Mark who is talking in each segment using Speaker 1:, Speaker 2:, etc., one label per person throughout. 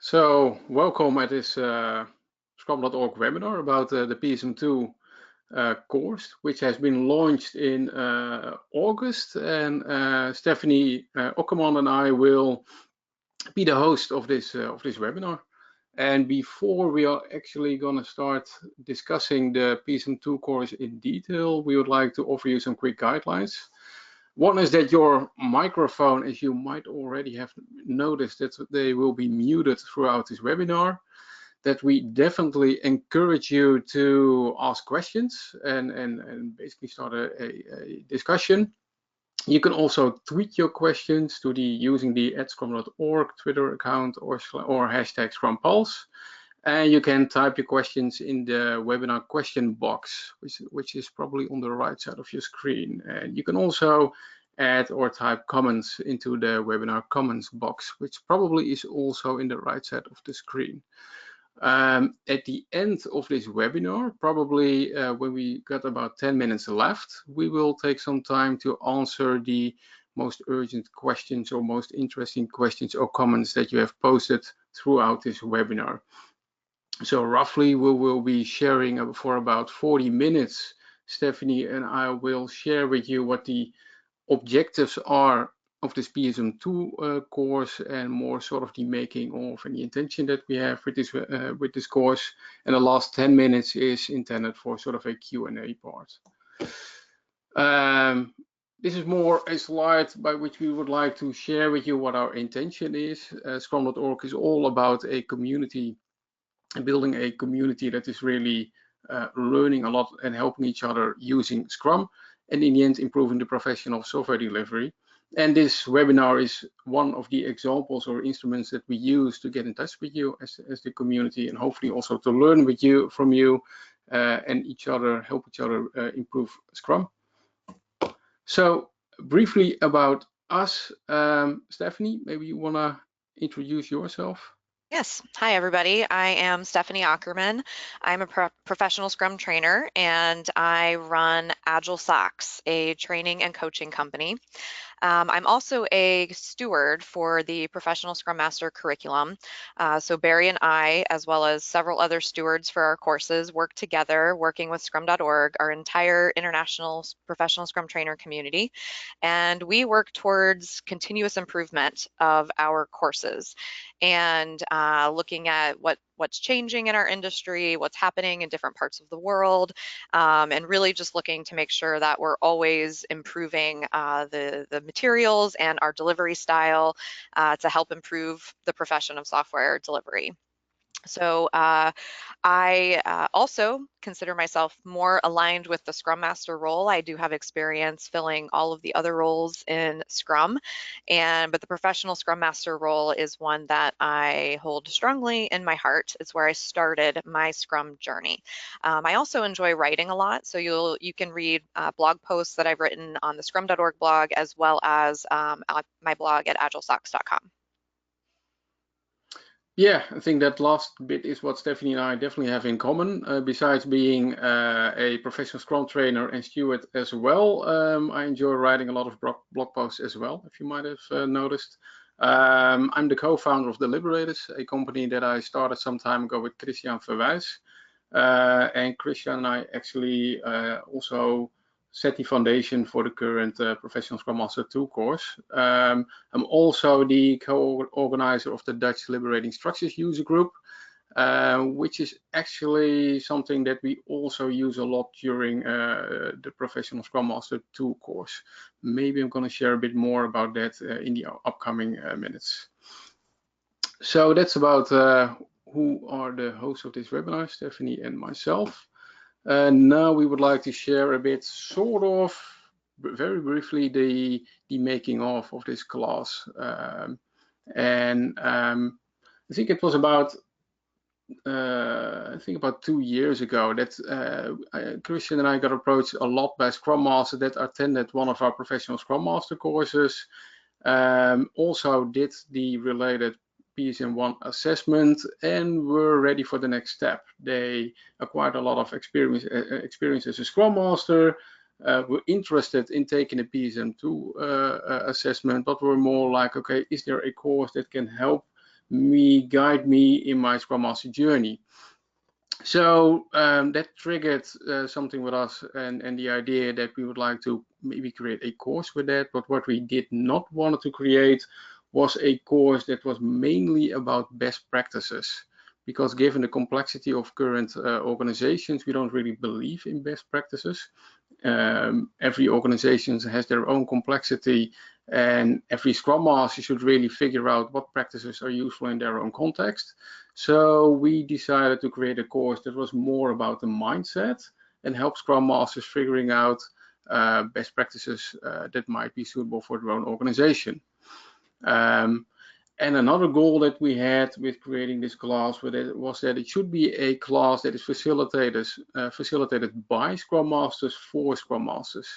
Speaker 1: So, welcome at this Scrum.org webinar about the PSM II course, which has been launched in August. And Stephanie Ockerman and I will be the host of this webinar. And before we are actually going to start discussing the PSM II course in detail, we would like to offer you some quick guidelines. One is that your microphone, as you might already have noticed, that they will be muted throughout this webinar, that we definitely encourage you to ask questions and basically start a discussion. You can also tweet your questions to using the @Scrum.org Twitter account or hashtag ScrumPulse. And you can type your questions in the webinar question box, which is probably on the right side of your screen. And you can also add or type comments into the webinar comments box, which probably is also in the right side of the screen. At the end of this webinar, probably when we got about 10 minutes left, we will take some time to answer the most urgent questions or most interesting questions or comments that you have posted throughout this webinar. So roughly we will be sharing for about 40 minutes. Stephanie and I will share with you what the objectives are of this PSM II course and more sort of the making of and the intention that we have with this course. And the last 10 minutes is intended for sort of a Q&A part. This is more a slide by which we would like to share with you what our intention is. Scrum.org is all about a community, building a community that is really learning a lot and helping each other using Scrum, and in the end improving the profession of software delivery. And this webinar is one of the examples or instruments that we use to get in touch with you as the community, and hopefully also to learn from you and help each other improve Scrum. So briefly about us, Stephanie, maybe you want to introduce yourself?
Speaker 2: Yes. Hi, everybody. I am Stephanie Ockerman. I'm a professional Scrum trainer, and I run Agile Socks, a training and coaching company. I'm also a steward for the Professional Scrum Master curriculum. So Barry and I, as well as several other stewards for our courses, work together working with Scrum.org, our entire international professional Scrum trainer community. And we work towards continuous improvement of our courses and looking at what's changing in our industry, what's happening in different parts of the world, and really just looking to make sure that we're always improving the materials and our delivery style to help improve the profession of software delivery. So I also consider myself more aligned with the Scrum Master role. I do have experience filling all of the other roles in Scrum, but the professional Scrum Master role is one that I hold strongly in my heart. It's where I started my Scrum journey. I also enjoy writing a lot, so you can read blog posts that I've written on the Scrum.org blog, as well as my blog at agileSocks.com.
Speaker 1: Yeah, I think that last bit is what Stephanie and I definitely have in common. Besides being a professional Scrum trainer and steward as well, I enjoy writing a lot of blog posts as well, if you might have noticed. I'm the co-founder of The Liberators, a company that I started some time ago with Christian Verwijs. And Christian and I actually also set the foundation for the current Professional Scrum Master 2 course. I'm also the co-organizer of the Dutch Liberating Structures user group, which is actually something that we also use a lot during the Professional Scrum Master 2 course. Maybe I'm going to share a bit more about that in the upcoming minutes. So that's about who are the hosts of this webinar, Stephanie and myself. And now we would like to share a bit, sort of, very briefly, the making of this class. I think it was about 2 years ago that Christian and I got approached a lot by Scrum Master that attended one of our professional Scrum Master courses. Also did the related PSM I assessment and were ready for the next step. They acquired a lot of experience as a Scrum Master, were interested in taking a PSM II assessment, but were more like, okay, is there a course that can help guide me in my Scrum Master journey. So that triggered something with us and the idea that we would like to maybe create a course with that. But what we did not want to create was a course that was mainly about best practices. Because given the complexity of current organizations, we don't really believe in best practices. Every organization has their own complexity, and every Scrum Master should really figure out what practices are useful in their own context. So we decided to create a course that was more about the mindset and help Scrum Masters figuring out best practices that might be suitable for their own organization. And another goal that we had with creating this class was that it should be a class that is facilitated by Scrum Masters for Scrum Masters.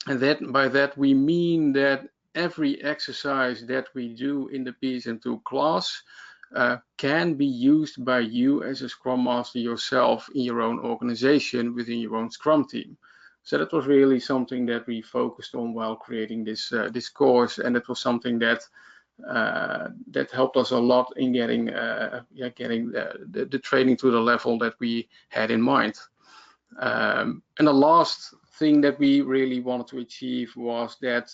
Speaker 1: And by that we mean that every exercise that we do in the PSM II class can be used by you as a Scrum Master yourself in your own organization within your own Scrum team. So that was really something that we focused on while creating this course, and it was something that helped us a lot in getting the training to the level that we had in mind. And the last thing that we really wanted to achieve was that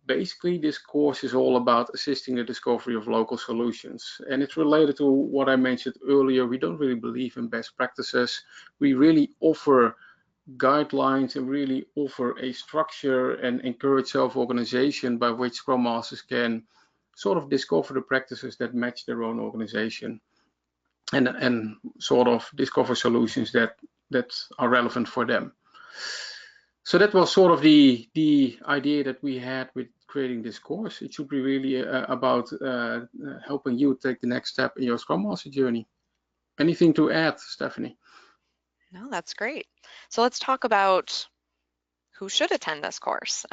Speaker 1: basically this course is all about assisting the discovery of local solutions. And it's related to what I mentioned earlier. We don't really believe in best practices. We really offer guidelines and really offer a structure and encourage self-organization by which Scrum Masters can sort of discover the practices that match their own organization and sort of discover solutions that are relevant for them. So that was sort of the idea that we had with creating this course. It should be really about helping you take the next step in your Scrum Master journey. Anything to add, Stephanie?
Speaker 2: No, that's great. So let's talk about who should attend this course.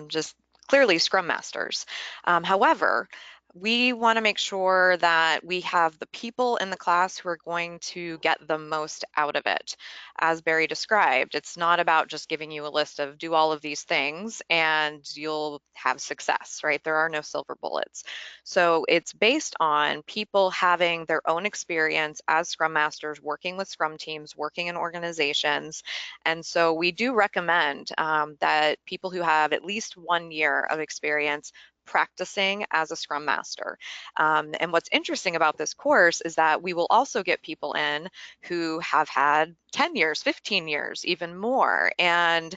Speaker 2: Just clearly Scrum Masters. However, we want to make sure that we have the people in the class who are going to get the most out of it. As Barry described, it's not about just giving you a list of do all of these things and you'll have success, right? There are no silver bullets. So it's based on people having their own experience as Scrum Masters, working with Scrum teams, working in organizations. And so we do recommend that people who have at least 1 year of experience practicing as a Scrum Master. And what's interesting about this course is that we will also get people in who have had 10 years, 15 years, even more. And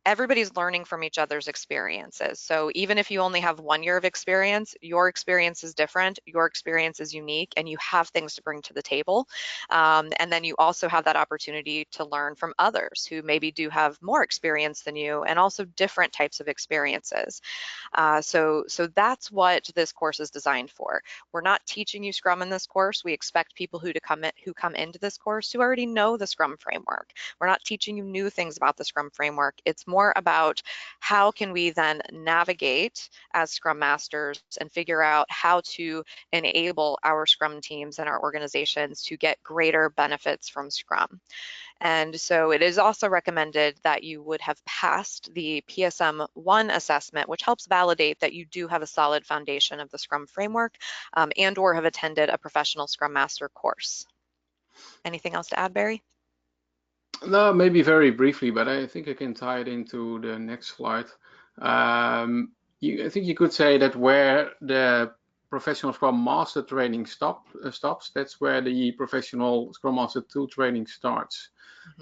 Speaker 2: everybody's learning from each other's experiences. So even if you only have 1 year of experience, your experience is different, your experience is unique, and you have things to bring to the table. And then you also have that opportunity to learn from others who maybe do have more experience than you and also different types of experiences. So that's what this course is designed for. We're not teaching you Scrum in this course. We expect people who come into this course to already know the Scrum framework. We're not teaching you new things about the Scrum framework. It's more about how can we then navigate as Scrum Masters and figure out how to enable our Scrum teams and our organizations to get greater benefits from Scrum. And so it is also recommended that you would have passed the PSM I assessment, which helps validate that you do have a solid foundation of the Scrum framework and or have attended a professional Scrum Master course. Anything else to add, Barry?
Speaker 1: No, maybe very briefly, but I think I can tie it into the next slide. I think you could say that where the professional Scrum Master training stops, that's where the professional Scrum Master 2 training starts.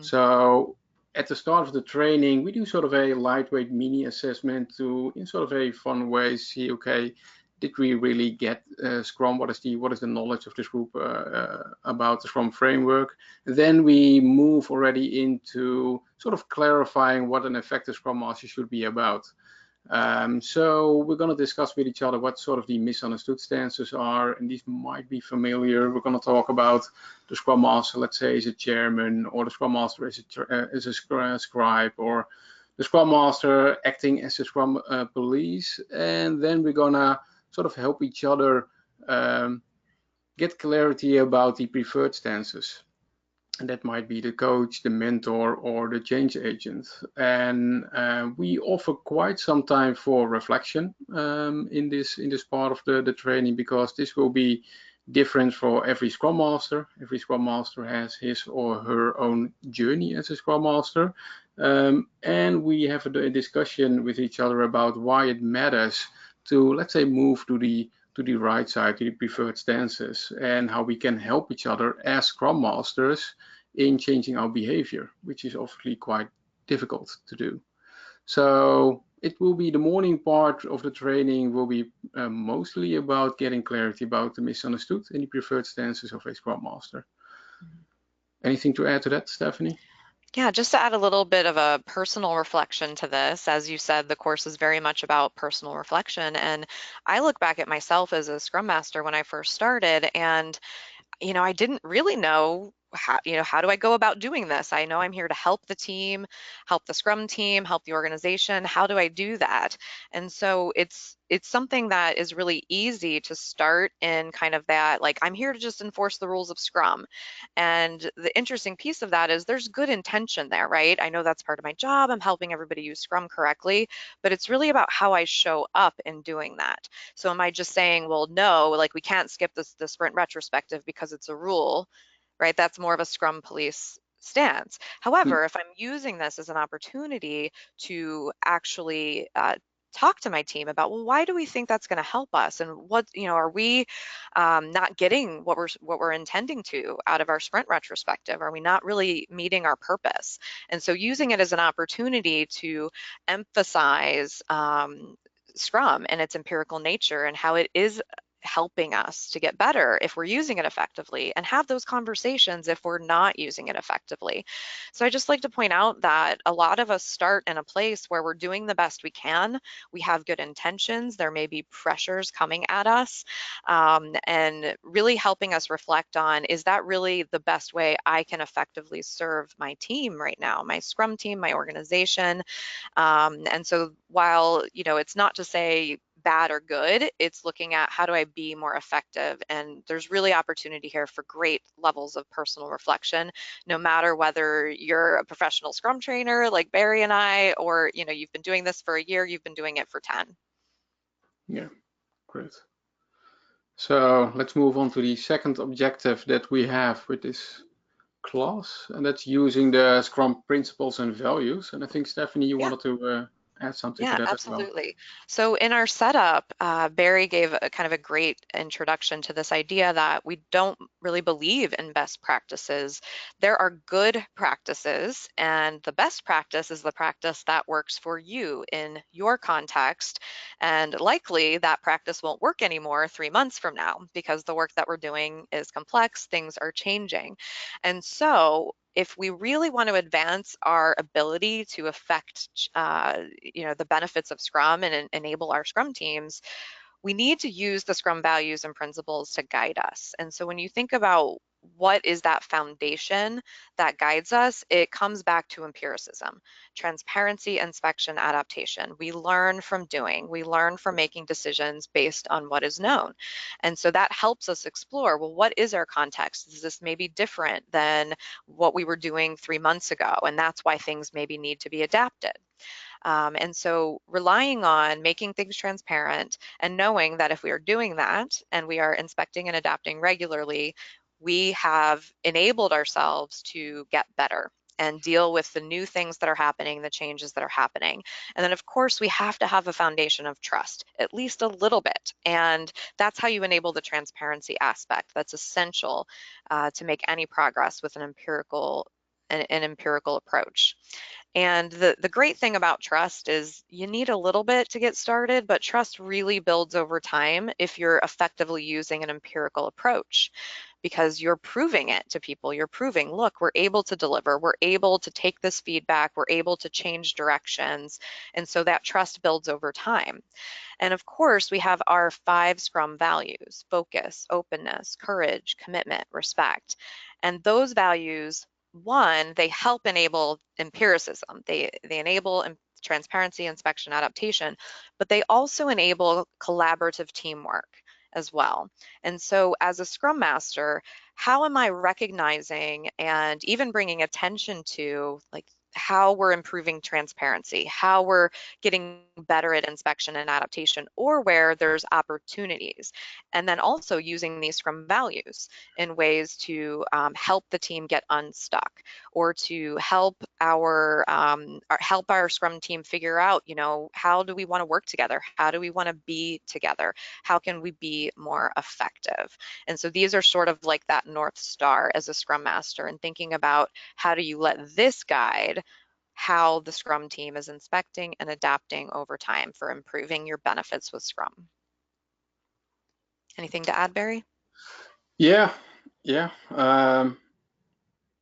Speaker 1: So at the start of the training, we do sort of a lightweight mini assessment to, in sort of a fun way, see, okay, did we really get Scrum? What is the knowledge of this group about the Scrum framework? Then we move already into sort of clarifying what an effective Scrum Master should be about. So we're going to discuss with each other what sort of the misunderstood stances are, and these might be familiar. We're going to talk about the Scrum Master, let's say, as a chairman, or the Scrum Master as a scribe, or the Scrum Master acting as a Scrum police. And then we're going to sort of help each other get clarity about the preferred stances. And that might be the coach, the mentor, or the change agent. And we offer quite some time for reflection in this part of the training, because this will be different for every Scrum Master. Every Scrum Master has his or her own journey as a Scrum Master. And we have a discussion with each other about why it matters to, let's say, move to the right side, to the preferred stances, and how we can help each other as Scrum Masters in changing our behavior, which is obviously quite difficult to do. So it will be, the morning part of the training will be mostly about getting clarity about the misunderstood and the preferred stances of a Scrum Master. Anything to add to that, Stephanie?
Speaker 2: Yeah, just to add a little bit of a personal reflection to this, as you said, the course is very much about personal reflection. And I look back at myself as a Scrum Master when I first started, and I didn't really know how do I go about doing this? I know I'm here to help the team, help the Scrum team, help the organization. How do I do that? And so it's something that is really easy to start in kind of that, like, I'm here to just enforce the rules of Scrum. And the interesting piece of that is there's good intention there, right? I know that's part of my job. I'm helping everybody use Scrum correctly, but it's really about how I show up in doing that. So am I just saying, well, no, like we can't skip the sprint retrospective because it's a rule, right? That's more of a Scrum police stance. However, if I'm using this as an opportunity to actually talk to my team about, well, why do we think that's going to help us, and what, are we not getting what we're intending to out of our sprint retrospective? Are we not really meeting our purpose? And so using it as an opportunity to emphasize Scrum and its empirical nature and how it is helping us to get better if we're using it effectively, and have those conversations if we're not using it effectively. So I just like to point out that a lot of us start in a place where we're doing the best we can. We have good intentions. There may be pressures coming at us, and really helping us reflect on, is that really the best way I can effectively serve my team right now, my Scrum team, my organization? And so while, it's not to say bad or good, it's looking at how do I be more effective? And there's really opportunity here for great levels of personal reflection, no matter whether you're a professional Scrum trainer like Barry and I, or, you've been doing this for a year, you've been doing it for 10.
Speaker 1: Yeah, great. So let's move on to the second objective that we have with this class, and that's using the Scrum principles and values. And I think, Stephanie, you
Speaker 2: Yeah.
Speaker 1: wanted to add something to
Speaker 2: Yeah,
Speaker 1: that as well.
Speaker 2: absolutely. So in our setup, Barry gave a kind of a great introduction to this idea that we don't really believe in best practices. There are good practices, and the best practice is the practice that works for you in your context. And likely that practice won't work anymore 3 months from now because the work that we're doing is complex, things are changing. And so if we really want to advance our ability to affect, the benefits of Scrum and enable our Scrum teams, we need to use the Scrum values and principles to guide us. And so when you think about what is that foundation that guides us, it comes back to empiricism, transparency, inspection, adaptation. We learn from doing, we learn from making decisions based on what is known. And so that helps us explore, well, what is our context? Is this maybe different than what we were doing 3 months ago? And that's why things maybe need to be adapted. And so relying on making things transparent and knowing that if we are doing that and we are inspecting and adapting regularly, we have enabled ourselves to get better and deal with the new things that are happening, the changes that are happening. And then, of course, we have to have a foundation of trust, at least a little bit. And that's how you enable the transparency aspect. That's essential to make any progress with an empirical approach. And the great thing about trust is you need a little bit to get started, but trust really builds over time if you're effectively using an empirical approach, because you're proving it to people. You're proving, look, we're able to deliver, we're able to take this feedback, we're able to change directions. And so that trust builds over time. And of course, we have our 5 Scrum values: focus, openness, courage, commitment, respect. And those values, one, they help enable empiricism. They enable transparency, inspection, adaptation, but they also enable collaborative teamwork. as well. And so as a Scrum Master, how am I recognizing and even bringing attention to like how we're improving transparency, how we're getting better at inspection and adaptation, or where there's opportunities. And then also using these Scrum values in ways to help the team get unstuck, or to help our Scrum team figure out, how do we want to work together? How do we want to be together? How can we be more effective? And so these are sort of like that North Star as a Scrum Master, and thinking about how do you let this guide how the Scrum team is inspecting and adapting over time for improving your benefits with Scrum. Anything to add, Barry?
Speaker 1: Yeah, yeah.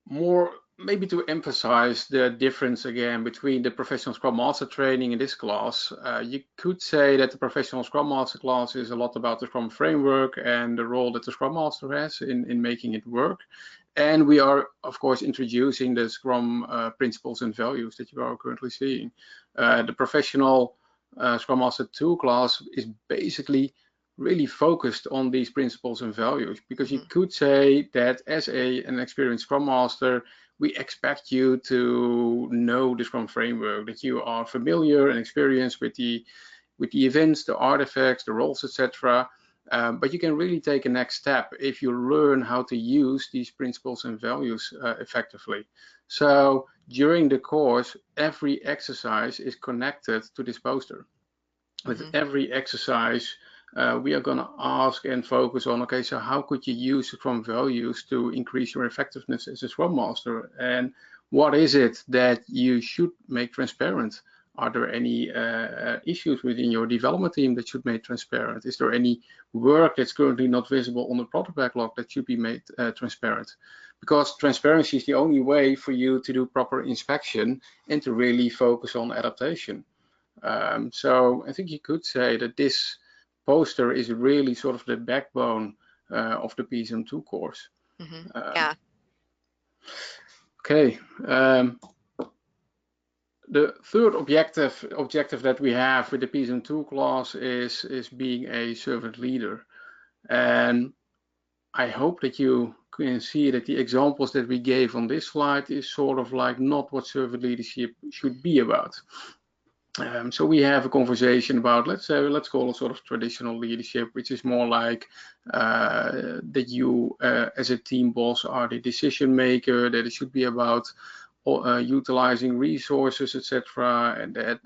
Speaker 1: More maybe to emphasize the difference again between the professional Scrum Master training in this class. You could say that the professional Scrum Master class is a lot about the Scrum framework and the role that the Scrum Master has in making it work. And we are, of course, introducing the Scrum principles and values that you are currently seeing. The professional Scrum Master 2 class is basically really focused on these principles and values, because you could say that as an experienced Scrum Master, we expect you to know the Scrum framework, that you are familiar and experienced with the events, the artifacts, the roles, etc. But you can really take a next step if you learn how to use these principles and values effectively. So during the course, every exercise is connected to this poster. With every exercise, we are going to ask and focus on, okay, so how could you use Scrum values to increase your effectiveness as a Scrum Master? And what is it that you should make transparent? Are there any issues within your development team that should be made transparent? Is there any work that's currently not visible on the product backlog that should be made transparent? Because transparency is the only way for you to do proper inspection and to really focus on adaptation. So I think you could say that this poster is really sort of the backbone of the PSM2 course.
Speaker 2: Yeah.
Speaker 1: Okay. The third objective that we have with the PSM2 class is being a servant leader. And I hope that you can see that the examples that we gave on this slide is sort of like not what servant leadership should be about. So we have a conversation about, let's call it sort of traditional leadership, which is more like that you as a team boss are the decision maker, that it should be about utilizing resources, etc., and that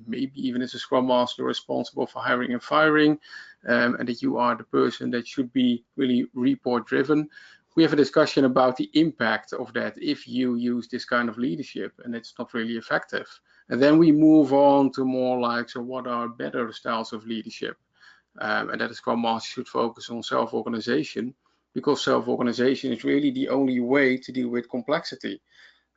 Speaker 1: maybe even as a Scrum Master responsible for hiring and firing, and that you are the person that should be really report driven. We have a discussion about the impact of that if you use this kind of leadership and it's not really effective. And then we move on to more like, so what are better styles of leadership? And that is Scrum Master should focus on self-organization, because self-organization is really the only way to deal with complexity.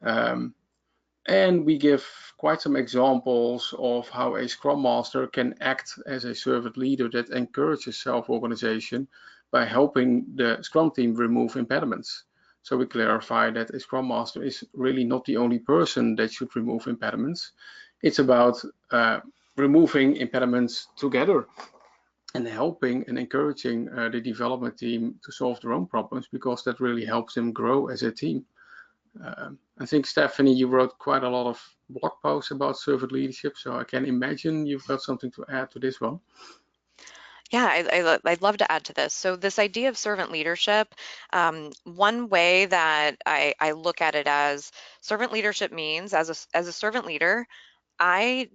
Speaker 1: And we give quite some examples of how a Scrum Master can act as a servant leader that encourages self-organization by helping the Scrum team remove impediments. So we clarify that a Scrum Master is really not the only person that should remove impediments. It's about removing impediments together and helping and encouraging the development team to solve their own problems, because that really helps them grow as a team. I think, Stephanie, you wrote quite a lot of blog posts about servant leadership, so I can imagine you've got something to add to this one.
Speaker 2: Yeah, I'd love to add to this. So this idea of servant leadership, one way that I look at it as servant leadership means as a servant leader, I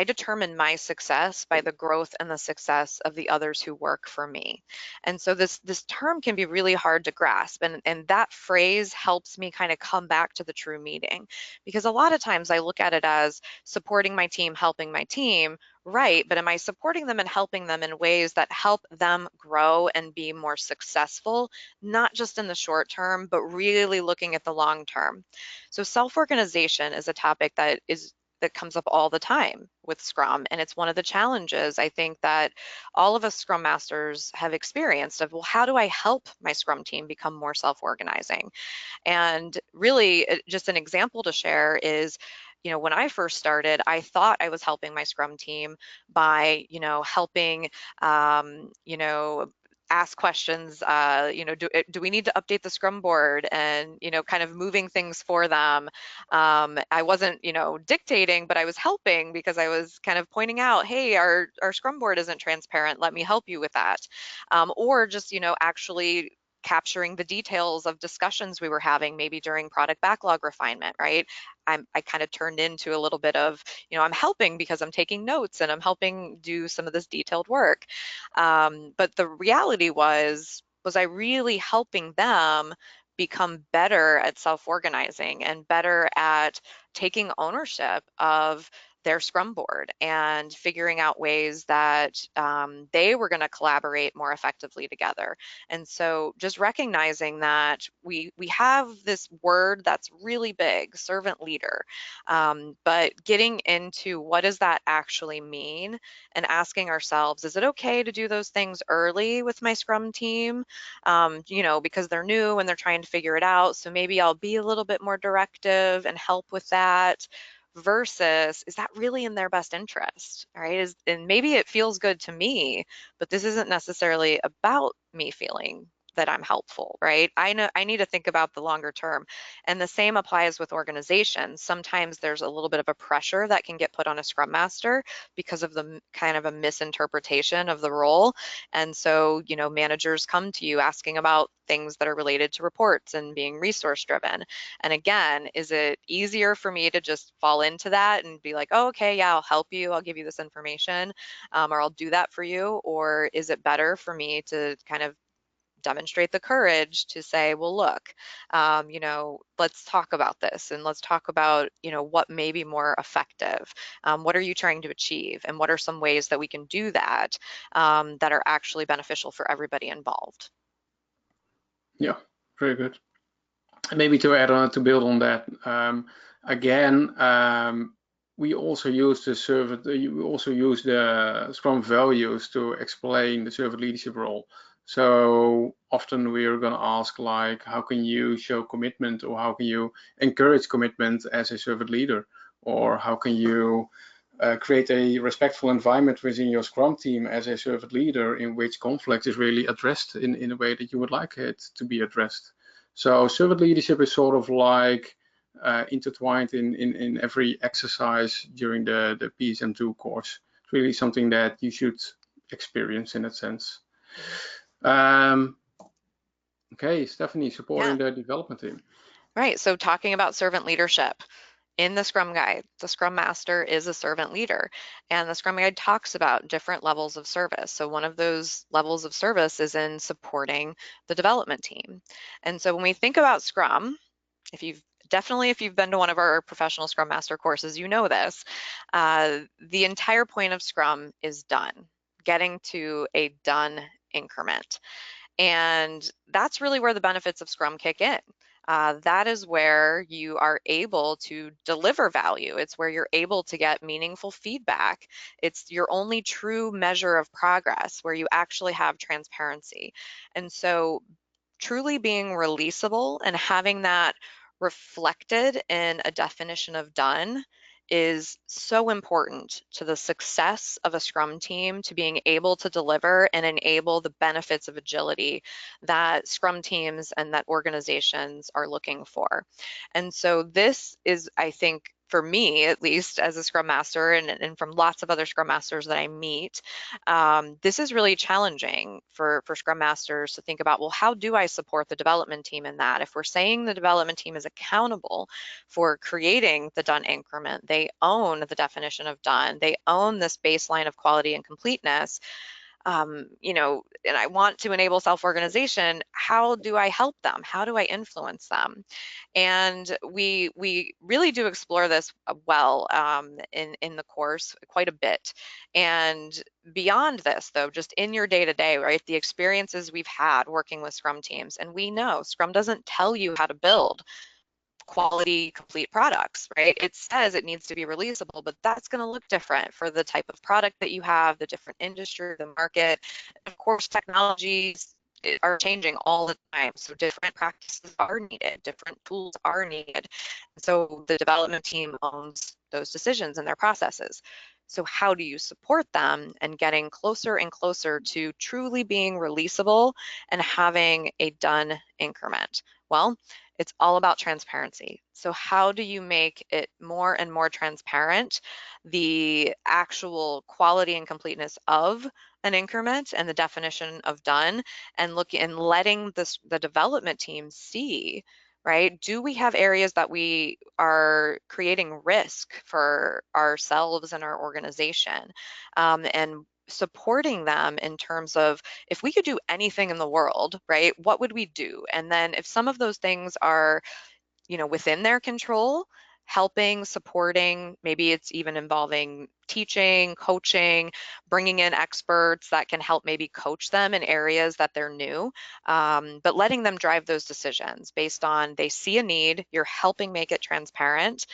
Speaker 2: determine my success by the growth and the success of the others who work for me. And so this term can be really hard to grasp, and that phrase helps me kind of come back to the true meaning, because a lot of times I look at it as supporting my team, helping my team, right, but am I supporting them and helping them in ways that help them grow and be more successful, not just in the short term, but really looking at the long term. So self-organization is a topic that comes up all the time with Scrum. And it's one of the challenges I think that all of us Scrum Masters have experienced of, well, how do I help my Scrum team become more self-organizing? And really, just an example to share is, when I first started, I thought I was helping my Scrum team by, helping, ask questions, do we need to update the Scrum board, and, kind of moving things for them. I wasn't, dictating, but I was helping because I was kind of pointing out, hey, our Scrum board isn't transparent. Let me help you with that. Or just, actually capturing the details of discussions we were having, maybe during product backlog refinement, right? I kind of turned into a little bit of, I'm helping because I'm taking notes and I'm helping do some of this detailed work. But the reality was I really helping them become better at self-organizing and better at taking ownership of their Scrum board and figuring out ways that they were going to collaborate more effectively together. And so just recognizing that we have this word that's really big, servant leader, but getting into what does that actually mean, and asking ourselves, is it okay to do those things early with my Scrum team? Because they're new and they're trying to figure it out. So maybe I'll be a little bit more directive and help with that, versus is that really in their best interest, right? And maybe it feels good to me, but this isn't necessarily about me feeling that I'm helpful, right? I know I need to think about the longer term. And the same applies with organizations. Sometimes there's a little bit of a pressure that can get put on a Scrum Master because of the kind of a misinterpretation of the role. And so, managers come to you asking about things that are related to reports and being resource driven. And again, is it easier for me to just fall into that and be like, oh, okay, yeah, I'll help you, I'll give you this information, or I'll do that for you? Or is it better for me to kind of demonstrate the courage to say, well, look, let's talk about this, and let's talk about, what may be more effective. What are you trying to achieve? And what are some ways that we can do that that are actually beneficial for everybody involved?
Speaker 1: Yeah, very good. And maybe to add on, to build on that, again, we also use the Scrum values to explain the servant leadership role. So often we are going to ask, like, how can you show commitment, or how can you encourage commitment as a servant leader, or how can you create a respectful environment within your Scrum team as a servant leader, in which conflict is really addressed in a way that you would like it to be addressed. So servant leadership is sort of like intertwined in every exercise during the PSM II course. It's really something that you should experience in that sense. Okay, Stephanie,
Speaker 2: Yeah,
Speaker 1: supporting the development team.
Speaker 2: right. So talking about servant leadership. In the Scrum Guide, the Scrum Master is a servant leader, and the Scrum Guide talks about different levels of service. So one of those levels of service is in supporting the development team. And so when we think about Scrum, if you've been to one of our professional Scrum Master courses, you know this. The entire point of Scrum is done, getting to a done increment. And that's really where the benefits of Scrum kick in. That is where you are able to deliver value. It's where you're able to get meaningful feedback. It's your only true measure of progress, where you actually have transparency. And so truly being releasable and having that reflected in a definition of done is so important to the success of a Scrum team, to being able to deliver and enable the benefits of agility that Scrum teams and that organizations are looking for. And so this is, I think, for me, at least as a Scrum Master, and from lots of other Scrum Masters that I meet, this is really challenging for Scrum Masters to think about, well, how do I support the development team in that? If we're saying the development team is accountable for creating the done increment, they own the definition of done, they own this baseline of quality and completeness, and I want to enable self-organization, how do I help them? How do I influence them? And we really do explore this well in the course quite a bit. And beyond this, though, just in your day-to-day, right, the experiences we've had working with Scrum teams, and we know Scrum doesn't tell you how to build quality complete products, right? It says it needs to be releasable, but that's going to look different for the type of product that you have, the different industry, the market. Of course, technologies are changing all the time, so different practices are needed, different tools are needed. So the development team owns those decisions and their processes. So how do you support them and getting closer and closer to truly being releasable and having a done increment? Well, it's all about transparency. So how do you make it more and more transparent, the actual quality and completeness of an increment and the definition of done, and letting the development team see, right? Do we have areas that we are creating risk for ourselves and our organization? And supporting them in terms of, if we could do anything in the world, right, what would we do? And then if some of those things are, within their control, helping, supporting, maybe it's even involving teaching, coaching, bringing in experts that can help maybe coach them in areas that they're new, but letting them drive those decisions based on, they see a need, you're helping make it transparent.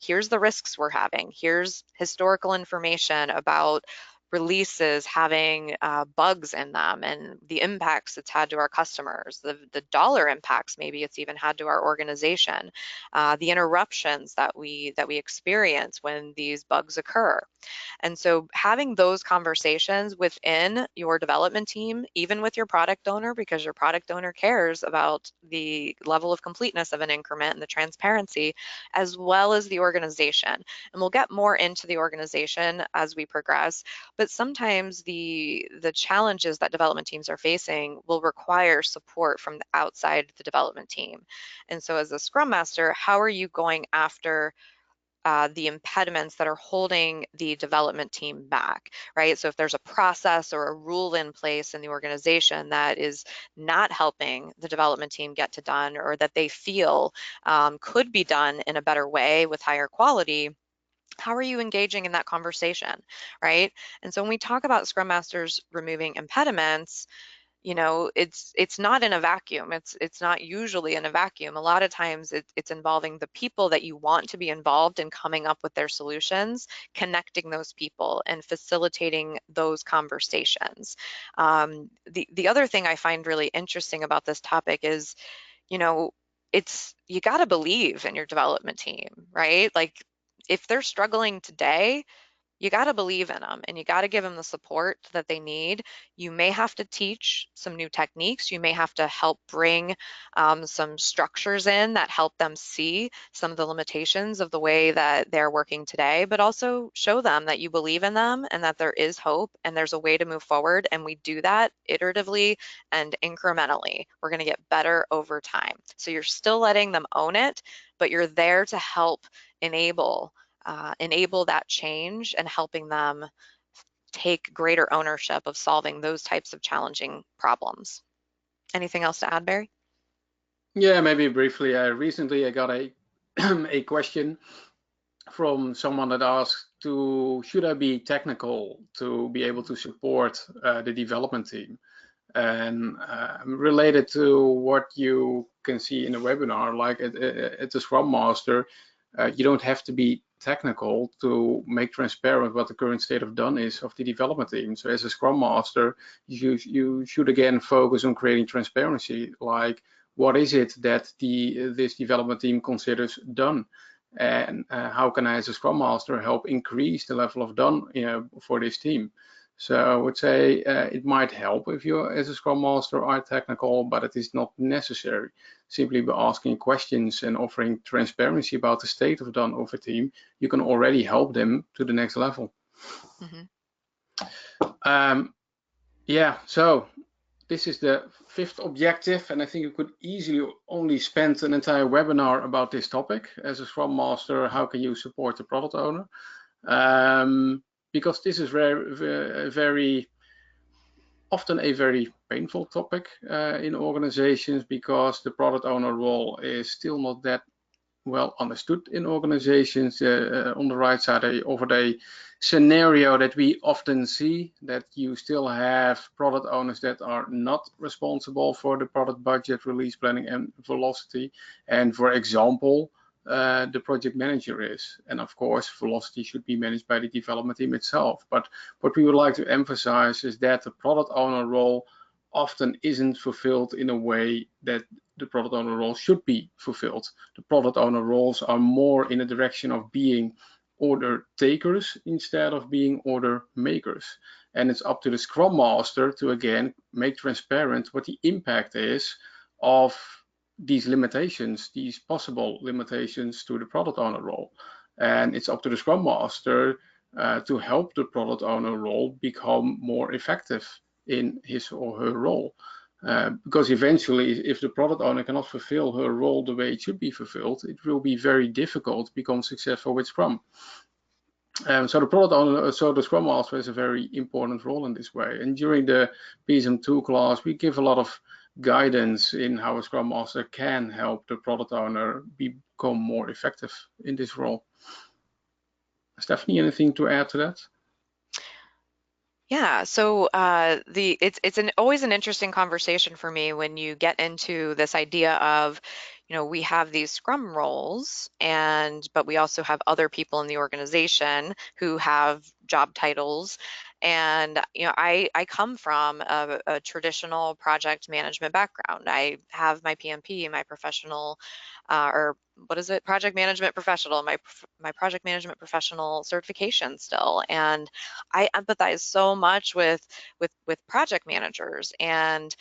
Speaker 2: Here's the risks we're having, here's historical information about releases having bugs in them and the impacts it's had to our customers, the dollar impacts maybe it's even had to our organization, the interruptions that we experience when these bugs occur. And so having those conversations within your development team, even with your product owner, because your product owner cares about the level of completeness of an increment and the transparency, as well as the organization. And we'll get more into the organization as we progress, but sometimes the challenges that development teams are facing will require support from the outside the development team. And so as a Scrum Master, how are you going after the impediments that are holding the development team back, right? So if there's a process or a rule in place in the organization that is not helping the development team get to done, or that they feel could be done in a better way with higher quality, how are you engaging in that conversation, right? And so when we talk about Scrum Masters removing impediments, it's not in a vacuum. It's not usually in a vacuum. A lot of times it's involving the people that you want to be involved in coming up with their solutions, connecting those people and facilitating those conversations. The other thing I find really interesting about this topic is, you know, you got to believe in your development team, right? Like if they're struggling today, you got to believe in them and you got to give them the support that they need. You may have to teach some new techniques. You may have to help bring some structures in that help them see some of the limitations of the way that they're working today, but also show them that you believe in them and that there is hope and there's a way to move forward. And we do that iteratively and incrementally. We're going to get better over time. So you're still letting them own it, but you're there to help enable that change and helping them take greater ownership of solving those types of challenging problems. Anything else to add, Barry?
Speaker 1: Yeah, maybe briefly. Recently I got a a question from someone that asked should I be technical to be able to support the development team? And related to what you can see in the webinar, like at the Scrum Master, you don't have to be technical to make transparent what the current state of done is of the development team. So as a Scrum Master, you should again focus on creating transparency, like what is it that this development team considers done, and how can I as a Scrum Master help increase the level of done for this team. So I would say it might help if you as a Scrum Master are technical, but it is not necessary. Simply by asking questions and offering transparency about the state of done of a team, you can already help them to the next level. Yeah, so this is the 5th objective, and I think you could easily only spend an entire webinar about this topic. As a Scrum Master, how can you support the product owner? Because this is very often a very painful topic in organizations, because the product owner role is still not that well understood in organizations. On the right side, I offered a scenario that we often see, that you still have product owners that are not responsible for the product budget, release planning, and velocity. And for example, the project manager is. And of course, velocity should be managed by the development team itself. But what we would like to emphasize is that the product owner role often isn't fulfilled in a way that the product owner role should be fulfilled. The product owner roles are more in the direction of being order takers instead of being order makers. And it's up to the Scrum Master to, again, make transparent what the impact is of these limitations, these possible limitations to the product owner role. And it's up to the Scrum Master to help the product owner role become more effective in his or her role. Because eventually, if the product owner cannot fulfill her role the way it should be fulfilled, it will be very difficult to become successful with Scrum. So the product owner, so the Scrum Master has a very important role in this way. And during the PSM II class, we give a lot of guidance in how a Scrum Master can help the product owner become more effective in this role. Stephanie, anything to add to that?
Speaker 2: Yeah, so it's always an interesting conversation for me when you get into this idea of, we have these Scrum roles, but we also have other people in the organization who have job titles. And I come from a traditional project management background. I have my PMP, my professional, or what is it, project management professional, my project management professional certification still. And I empathize so much with project managers, and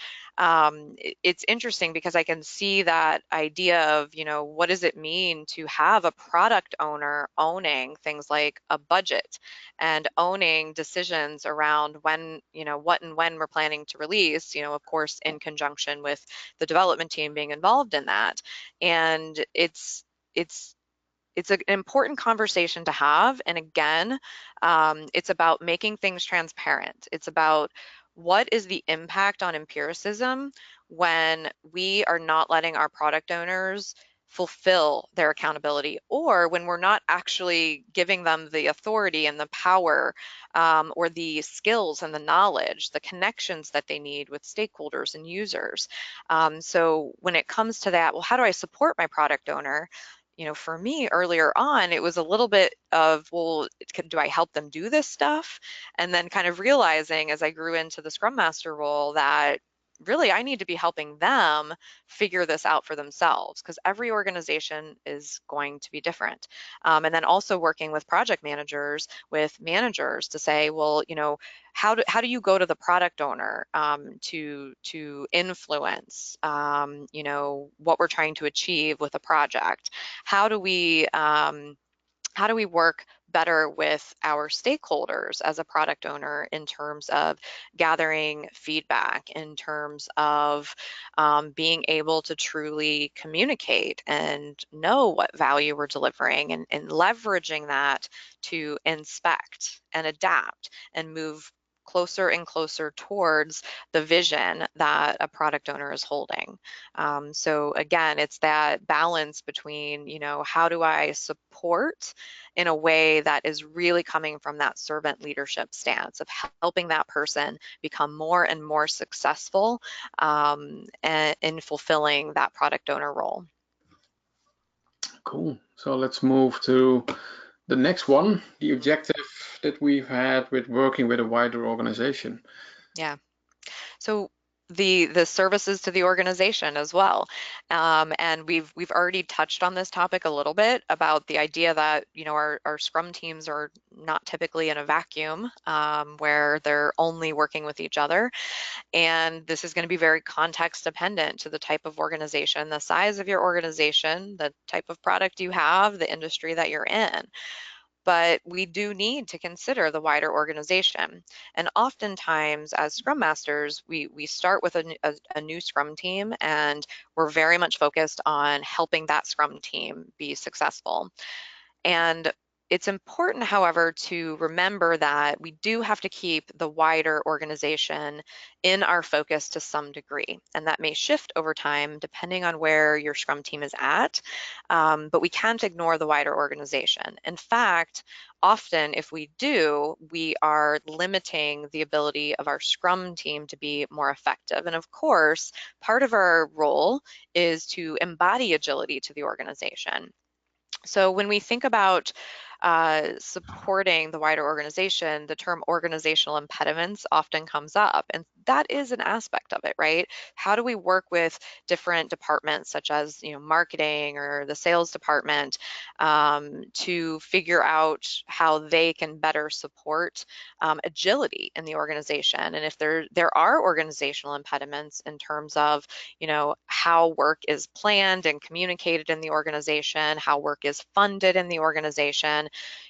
Speaker 2: it's interesting because I can see that idea of, what does it mean to have a product owner owning things like a budget and owning decisions around when, what and when we're planning to release, of course, in conjunction with the development team being involved in that. And it's it's an important conversation to have. And again, it's about making things transparent. It's about what is the impact on empiricism when we are not letting our product owners fulfill their accountability, or when we're not actually giving them the authority and the power, or the skills and the knowledge, the connections that they need with stakeholders and users. So when it comes to that, well, how do I support my product owner? For me earlier on, it was a little bit of, well, do I help them do this stuff? And then kind of realizing as I grew into the Scrum Master role that really I need to be helping them figure this out for themselves, because every organization is going to be different. And then also working with project managers, with managers to say, well, how do you go to the product owner to influence what we're trying to achieve with a project? How do we work better with our stakeholders as a product owner in terms of gathering feedback, in terms of being able to truly communicate and know what value we're delivering, and leveraging that to inspect and adapt and move closer and closer towards the vision that a product owner is holding. So again, it's that balance between, how do I support in a way that is really coming from that servant leadership stance of helping that person become more and more successful in fulfilling that product owner role.
Speaker 1: Cool. So let's move to the next one, the objective that we've had with working with a wider organization.
Speaker 2: Yeah. So the services to the organization as well, and we've already touched on this topic a little bit about the idea that our Scrum teams are not typically in a vacuum, where they're only working with each other, and this is going to be very context dependent to the type of organization, the size of your organization, the type of product you have, the industry that you're in. But we do need to consider the wider organization. And oftentimes as Scrum Masters, we start with a new Scrum team, and we're very much focused on helping that Scrum team be successful. And it's important, however, to remember that we do have to keep the wider organization in our focus to some degree, and that may shift over time depending on where your Scrum team is at, but we can't ignore the wider organization. In fact, often if we do, we are limiting the ability of our Scrum team to be more effective. And of course, part of our role is to embody agility to the organization. So when we think about supporting the wider organization, the term organizational impediments often comes up, and that is an aspect of it, right? How do we work with different departments, such as marketing or the sales department, to figure out how they can better support agility in the organization? And if there are organizational impediments in terms of how work is planned and communicated in the organization, how work is funded in the organization,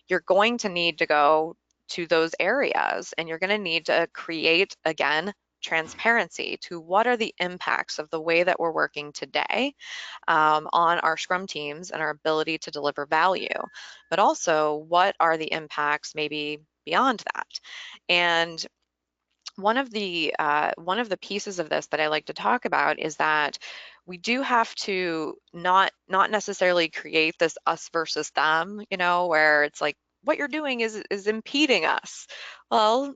Speaker 2: you're going to need to go to those areas, and you're going to need to create, again, transparency to what are the impacts of the way that we're working today on our Scrum teams and our ability to deliver value, but also what are the impacts maybe beyond that. And one of the pieces of this that I like to talk about is that we do have to not necessarily create this us versus them, where it's like what you're doing is impeding us. Well,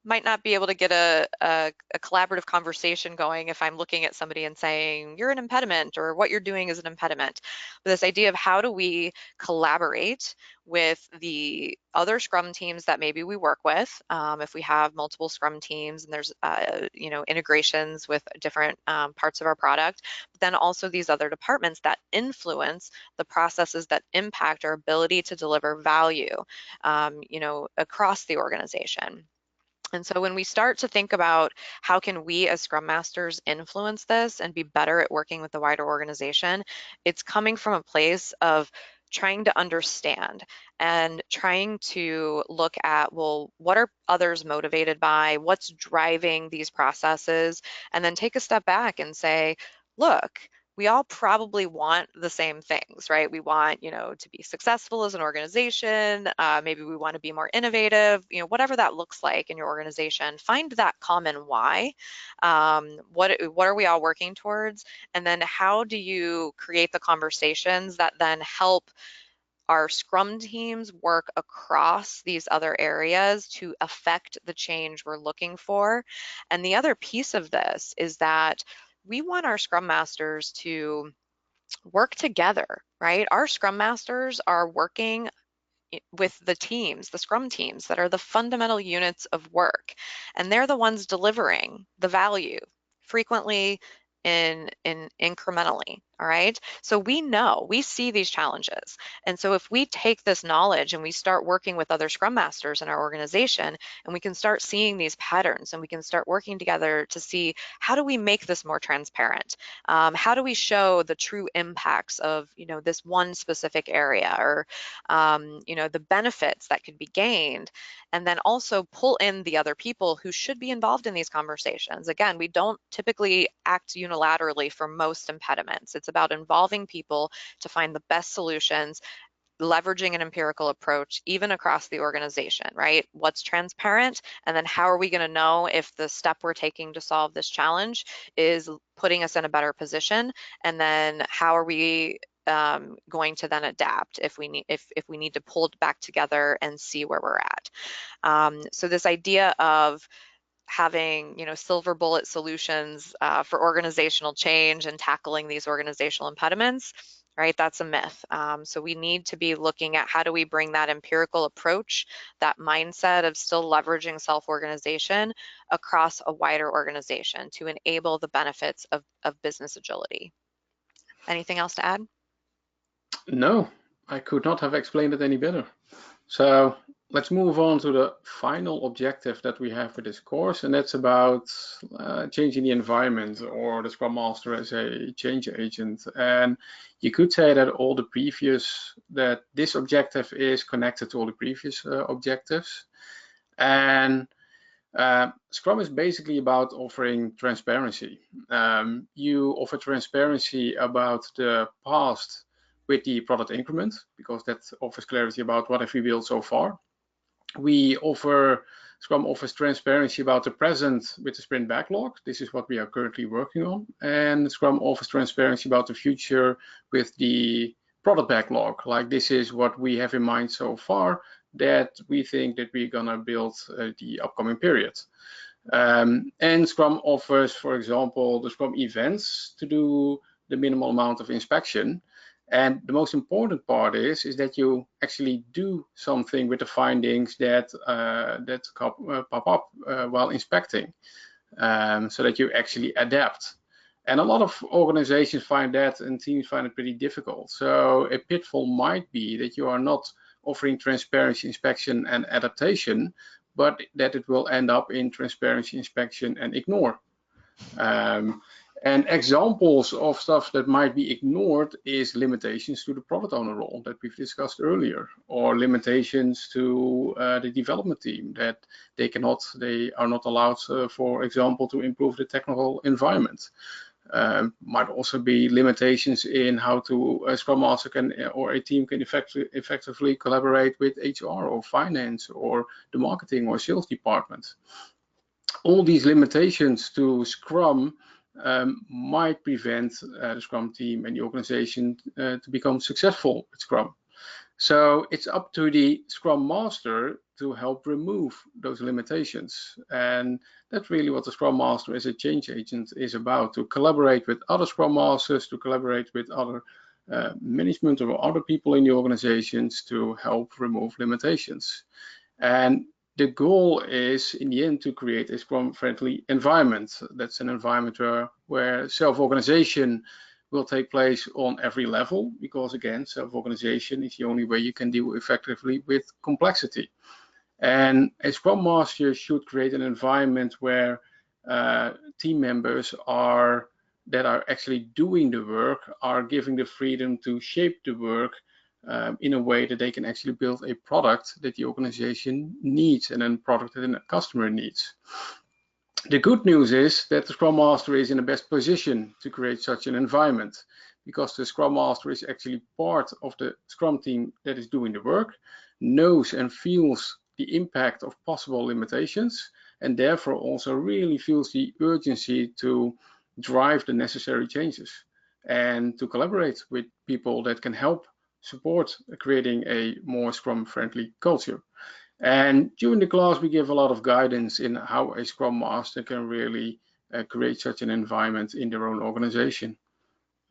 Speaker 2: might not be able to get a collaborative conversation going if I'm looking at somebody and saying you're an impediment or what you're doing is an impediment. But this idea of how do we collaborate with the other Scrum teams that maybe we work with, if we have multiple Scrum teams and there's integrations with different parts of our product, but then also these other departments that influence the processes that impact our ability to deliver value, across the organization. And so when we start to think about how can we as Scrum Masters influence this and be better at working with the wider organization, it's coming from a place of trying to understand and trying to look at, well, what are others motivated by? What's driving these processes? And then take a step back and say, look, we all probably want the same things, right? We want, to be successful as an organization. Maybe we want to be more innovative, whatever that looks like in your organization. Find that common why. What are we all working towards? And then how do you create the conversations that then help our Scrum teams work across these other areas to affect the change we're looking for? And the other piece of this is that we want our Scrum Masters to work together, right? Our Scrum Masters are working with the teams, the Scrum teams that are the fundamental units of work, and they're the ones delivering the value frequently in incrementally. All right, so we see these challenges, and so if we take this knowledge and we start working with other Scrum Masters in our organization, and we can start seeing these patterns, and we can start working together to see how do we make this more transparent, how do we show the true impacts of this one specific area, or the benefits that could be gained, and then also pull in the other people who should be involved in these conversations. Again, we don't typically act unilaterally for most impediments. It's about involving people to find the best solutions, leveraging an empirical approach even across the organization, right? What's transparent, and then how are we going to know if the step we're taking to solve this challenge is putting us in a better position, and then how are we going to then adapt if we need to pull it back together and see where we're at. So this idea of having silver bullet solutions for organizational change and tackling these organizational impediments, right? That's a myth. So we need to be looking at how do we bring that empirical approach, that mindset of still leveraging self-organization across a wider organization to enable the benefits of business agility. Anything else to add?
Speaker 1: No, I could not have explained it any better. So let's move on to the final objective that we have for this course, and that's about changing the environment, or the Scrum Master as a change agent. And you could say that this objective is connected to all the previous objectives. And Scrum is basically about offering transparency. You offer transparency about the past with the product increment, because that offers clarity about what have we built so far. Scrum offers transparency about the present with the sprint backlog. This is what we are currently working on. And Scrum offers transparency about the future with the product backlog. Like, this is what we have in mind so far that we think that we're gonna build the upcoming period. And Scrum offers, for example, the Scrum events to do the minimal amount of inspection. And the most important part is that you actually do something with the findings that pop up while inspecting, so that you actually adapt. And a lot of organizations find that, and teams find it pretty difficult. So a pitfall might be that you are not offering transparency, inspection, and adaptation, but that it will end up in transparency, inspection, and ignore. And examples of stuff that might be ignored is limitations to the product owner role that we've discussed earlier, or limitations to the development team that they are not allowed, for example, to improve the technical environment. Might also be limitations in how a Scrum Master or a team can effectively collaborate with HR or finance or the marketing or sales department. All these limitations to Scrum might prevent the Scrum team and the organization to become successful with Scrum. So it's up to the Scrum Master to help remove those limitations. And that's really what the Scrum Master as a change agent is about, to collaborate with other Scrum Masters, to collaborate with other management or other people in the organizations to help remove limitations. And the goal is, in the end, to create a Scrum-friendly environment. That's an environment where self-organization will take place on every level, because again, self-organization is the only way you can deal effectively with complexity. And a Scrum Master should create an environment where team members that are actually doing the work are given the freedom to shape the work in a way that they can actually build a product that the organization needs and a product that the customer needs. The good news is that the Scrum Master is in the best position to create such an environment, because the Scrum Master is actually part of the Scrum team that is doing the work, knows and feels the impact of possible limitations, and therefore also really feels the urgency to drive the necessary changes and to collaborate with people that can help support creating a more Scrum-friendly culture. And during the class, we give a lot of guidance in how a Scrum Master can really create such an environment in their own organization.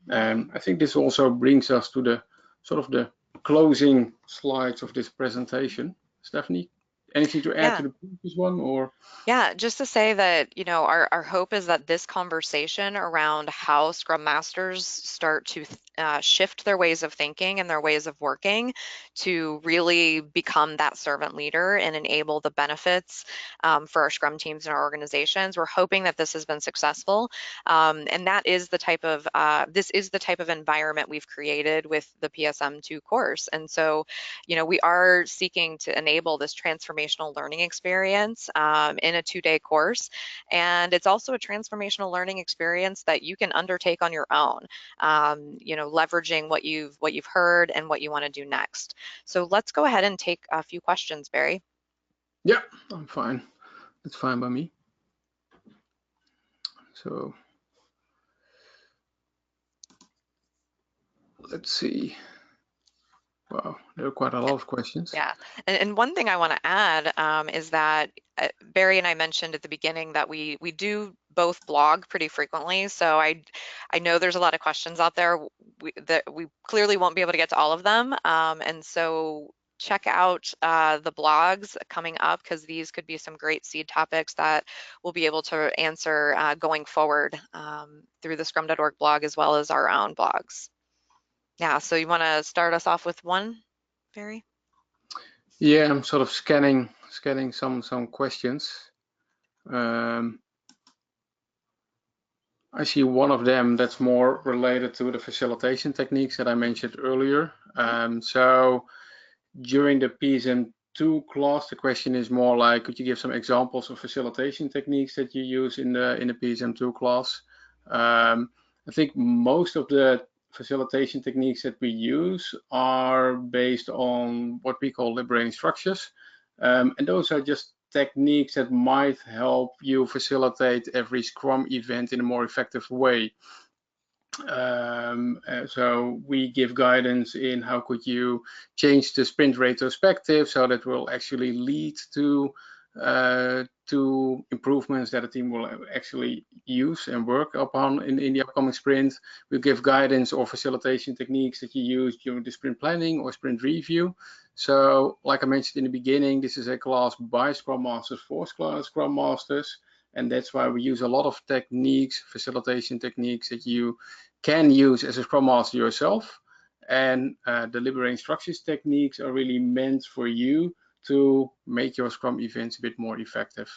Speaker 1: I think this also brings us to the sort of the closing slides of this presentation. Stephanie, anything to add to the previous one, or?
Speaker 2: Yeah, just to say that, our hope is that this conversation around how Scrum Masters start to shift their ways of thinking and their ways of working to really become that servant leader and enable the benefits for our Scrum teams and our organizations. We're hoping that this has been successful, and that is the type of this is the type of environment we've created with the PSM II course. And so, we are seeking to enable this transformational learning experience in a 2-day course. And it's also a transformational learning experience that you can undertake on your own, leveraging what you've heard and what you want to do next. So let's go ahead and take a few questions, Barry.
Speaker 1: Yeah, I'm fine. That's fine by me. So let's see. Wow, there are quite a lot of questions.
Speaker 2: Yeah, and one thing I want to add is that Barry and I mentioned at the beginning that we do both blog pretty frequently. So I know there's a lot of questions out there that we clearly won't be able to get to all of them. And so check out the blogs coming up, because these could be some great seed topics that we'll be able to answer going forward through the Scrum.org blog as well as our own blogs. Yeah, so you want to start us off with one, Barry?
Speaker 1: Yeah, I'm sort of scanning some questions. I see one of them that's more related to the facilitation techniques that I mentioned earlier. So during the PSM II class, the question is more like, could you give some examples of facilitation techniques that you use in the PSM II class? I think most of the facilitation techniques that we use are based on what we call liberating structures. And those are just techniques that might help you facilitate every Scrum event in a more effective way. So we give guidance in how could you change the sprint retrospective so that will actually lead to to improvements that a team will actually use and work upon in the upcoming sprint. We give guidance or facilitation techniques that you use during the sprint planning or sprint review. So like I mentioned in the beginning, this is a class by Scrum Masters for Scrum Masters. And that's why we use a lot of techniques, facilitation techniques that you can use as a Scrum Master yourself. And the liberating structures techniques are really meant for you to make your Scrum events a bit more effective.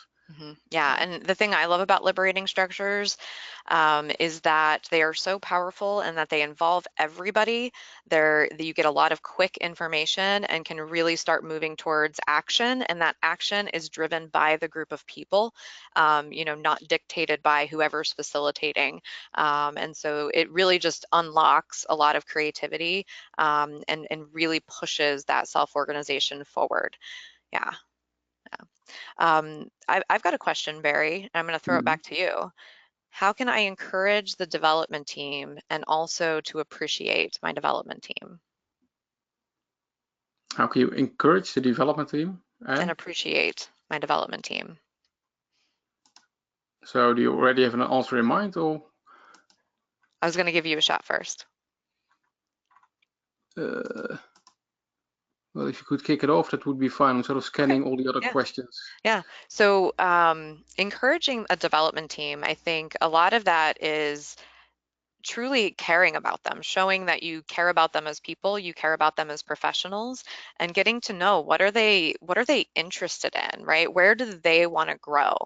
Speaker 2: Yeah, and the thing I love about liberating structures is that they are so powerful and that they involve everybody. You get a lot of quick information and can really start moving towards action, and that action is driven by the group of people, not dictated by whoever's facilitating. And so it really just unlocks a lot of creativity and really pushes that self-organization forward. Yeah. I've got a question, Barry, and I'm going to throw it back to you. How can I encourage the development team and also to appreciate my development team?
Speaker 1: How can you encourage the development team?
Speaker 2: And appreciate my development team.
Speaker 1: So do you already have an answer in mind, or?
Speaker 2: I was going to give you a shot first.
Speaker 1: Well, if you could kick it off, that would be fine. I'm sort of scanning all the other questions.
Speaker 2: Yeah. So encouraging a development team, I think a lot of that is truly caring about them, showing that you care about them as people, you care about them as professionals, and getting to know what are they interested in, right? Where do they want to grow?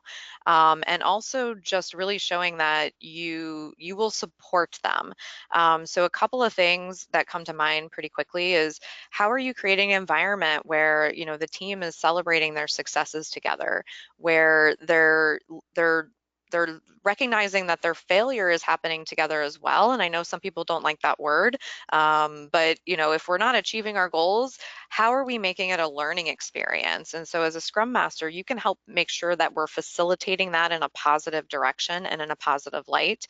Speaker 2: And also just really showing that you will support them. So a couple of things that come to mind pretty quickly is, how are you creating an environment where the team is celebrating their successes together, where they're recognizing that their failure is happening together as well. And I know some people don't like that word, but if we're not achieving our goals, how are we making it a learning experience? And so as a Scrum Master, you can help make sure that we're facilitating that in a positive direction and in a positive light.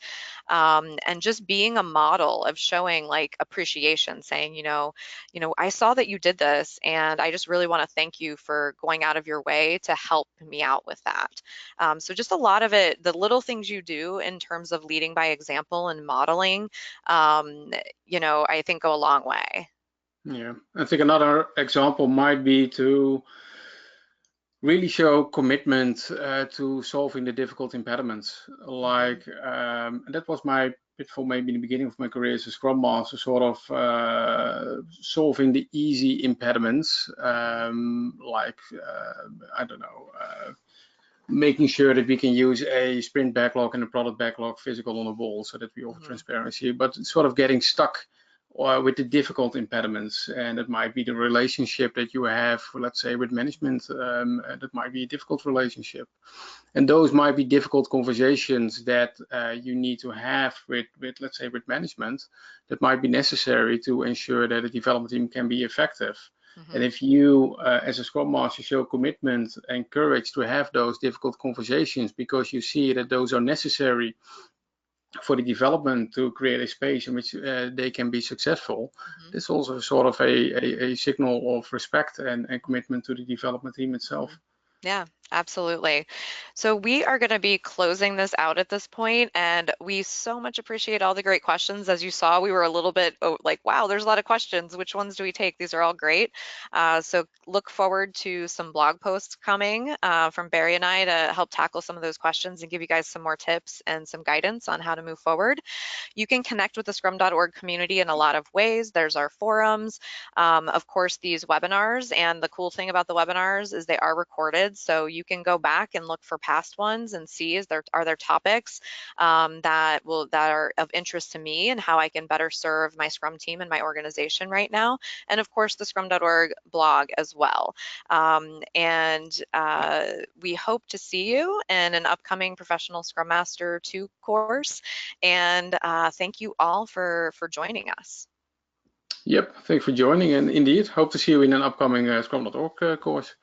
Speaker 2: And just being a model of showing like appreciation, saying, I saw that you did this, and I just really want to thank you for going out of your way to help me out with that. So just a lot of it, the little things you do in terms of leading by example and modeling, I think go a long way.
Speaker 1: Yeah, I think another example might be to really show commitment to solving the difficult impediments. Like that was my pitfall maybe in the beginning of my career as a Scrum Master, sort of solving the easy impediments, like I don't know, making sure that we can use a sprint backlog and a product backlog physical on the wall so that we offer transparency, but sort of getting stuck with the difficult impediments. And it might be the relationship that you have, let's say, with management. That might be a difficult relationship. And those might be difficult conversations that you need to have with, let's say, with management, that might be necessary to ensure that a development team can be effective. And if you, as a Scrum Master, show commitment and courage to have those difficult conversations because you see that those are necessary for the development to create a space in which they can be successful, this also sort of a signal of respect and commitment to the development team itself.
Speaker 2: Yeah, absolutely. So we are going to be closing this out at this point, and we so much appreciate all the great questions. As you saw, we were a little bit like, wow, there's a lot of questions. Which ones do we take? These are all great. So look forward to some blog posts coming from Barry and I to help tackle some of those questions and give you guys some more tips and some guidance on how to move forward. You can connect with the Scrum.org community in a lot of ways. There's our forums, of course, these webinars, and the cool thing about the webinars is they are recorded, so you can go back and look for past ones and see are there topics that are of interest to me and how I can better serve my Scrum team and my organization right now, and of course the Scrum.org blog as well. We hope to see you in an upcoming Professional Scrum Master 2 course, and thank you all for joining us.
Speaker 1: Yep, thanks for joining, and indeed, hope to see you in an upcoming Scrum.org course.